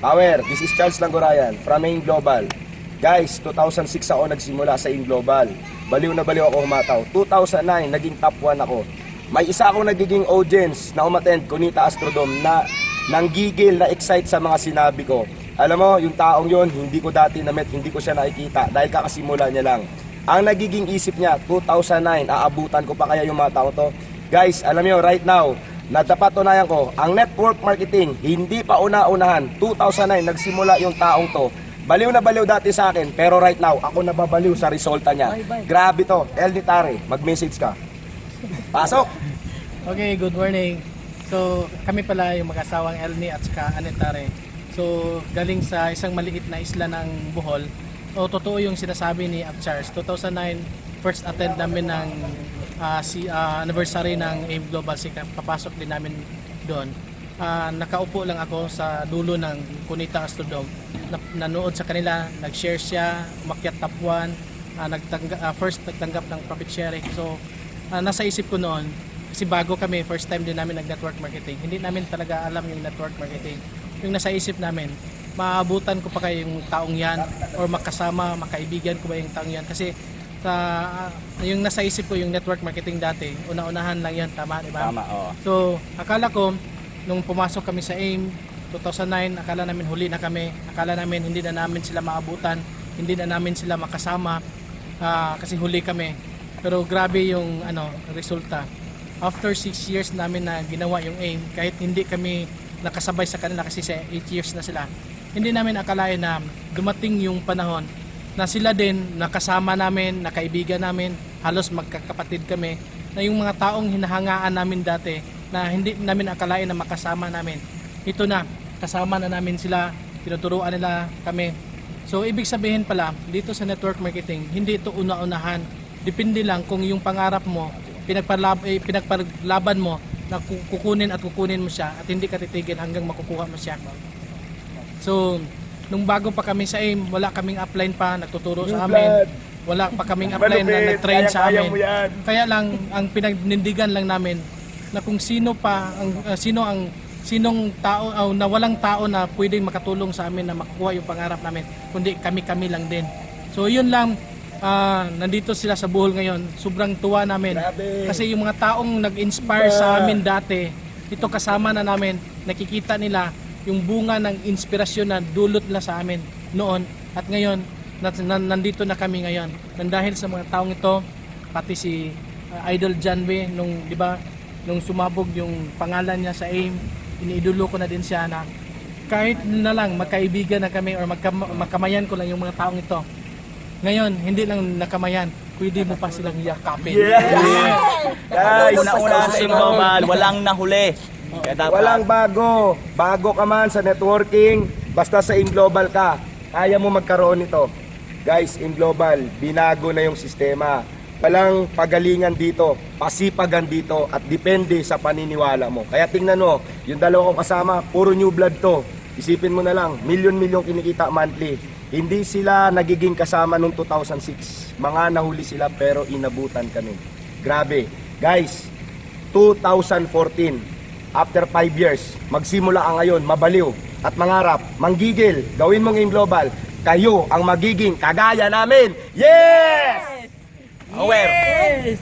Power, this is Charles Langorayan from AIM Global. Guys, 2006 ako nagsimula sa AIM Global. Baliw na baliw ako humataw. 2009, naging top 1 ako. May isa akong nagiging audience na umattend, Cunita Astrodome, na nanggigil, na excite sa mga sinabi ko. Alam mo, yung taong yon hindi ko dati na-met, hindi ko siya nakikita dahil kakasimula niya lang. Ang nagiging isip niya, 2009, aabutan ko pa kaya yung mga tao to? Guys, alam niyo, right now, napatunayan ko, ang network marketing, hindi pa una-unahan. 2009, nagsimula yung taong to. Baliw na baliw dati sa akin, pero right now, ako nababaliw sa resulta niya. Grabe to. El Nitare, mag-message ka. Pasok! Okay, good morning. So, kami pala yung mag-asawang Elni at saka Anetare. So, galing sa isang maliit na isla ng Bohol. O, totoo yung sinasabi ni Ab Charles. 2009, first attend namin ng anniversary ng AIM Global. Papasok din namin doon. Nakaupo lang ako sa dulo ng Cunita Astrodome. Nanood sa kanila, nag-share siya, umakyat top 1, first nagtanggap ng profit sharing. So, nasa isip ko noon, kasi bago kami, first time din namin nag-network marketing. Hindi namin talaga alam yung network marketing. Yung nasa isip namin, maabutan ko pa kayo yung taong yan, or makasama, makaibigan ko ba yung taong yan. Kasi yung nasa isip ko yung network marketing dati, una-unahan lang yan, tama, diba? Tama, oo. So, akala ko, nung pumasok kami sa AIM, 2009, akala namin huli na kami, akala namin hindi na namin sila maabutan, hindi na namin sila makasama, kasi huli kami. Pero grabe yung resulta. After 6 years namin na ginawa yung AIM, kahit hindi kami nakasabay sa kanila kasi sa 8 years na sila, hindi namin akalain na dumating yung panahon na sila din nakasama namin, nakaibigan namin, halos magkakapatid kami, na yung mga taong hinahangaan namin dati na hindi namin akalain na makasama namin, ito na, kasama na namin sila, tinuturuan nila kami. So ibig sabihin pala, dito sa network marketing, hindi ito una-unahan. Depende lang kung yung pangarap mo, pinagpaglaban mo na kukunin at kukunin mo siya at hindi ka titigil hanggang makukuha mo siya. So, nung bago pa kami sa AIM, wala kaming upline pa, nagtuturo sa amin. Wala pa kaming upline na nag-train sa amin. Kaya lang, ang pinagnindigan lang namin na kung sino pa, sinong tao, na walang tao na pwedeng makatulong sa amin na makukuha yung pangarap namin, kundi kami-kami lang din. So, yun lang. Nandito sila sa Bohol ngayon, sobrang tuwa namin. Kasi yung mga taong nag-inspire sa amin dati, ito kasama na namin, nakikita nila yung bunga ng inspirasyon na dulot nila sa amin noon at ngayon, nandito na kami ngayon. Dahil sa mga taong ito, pati si Idol Janwe, nung sumabog yung pangalan niya sa AIM, iniidolo ko na din siya na kahit na lang magkaibigan na kami or magkamayan ko lang yung mga taong ito. Ngayon, hindi lang nakamayan, pwede mo pa silang yakapin. Guys, Una-una sa AIM Global, walang nahuli. walang bago. Bago ka man sa networking, basta sa AIM Global ka, kaya mo magkaroon nito. Guys, AIM Global, binago na yung sistema. Walang pagalingan dito, pasipagan dito, at depende sa paniniwala mo. Kaya tingnan mo, yung dalawa kong kasama, puro new blood to. Isipin mo na lang, milyon-milyon kinikita monthly. Hindi sila nagiging kasama noong 2006. Mga nahuli sila pero inabutan kami. Grabe. Guys, 2014, after 5 years, magsimula ka ngayon, mabaliw at mangarap, manggigil, gawin mong AIM Global. Kayo ang magiging kagaya namin. Yes! Aware. Yes!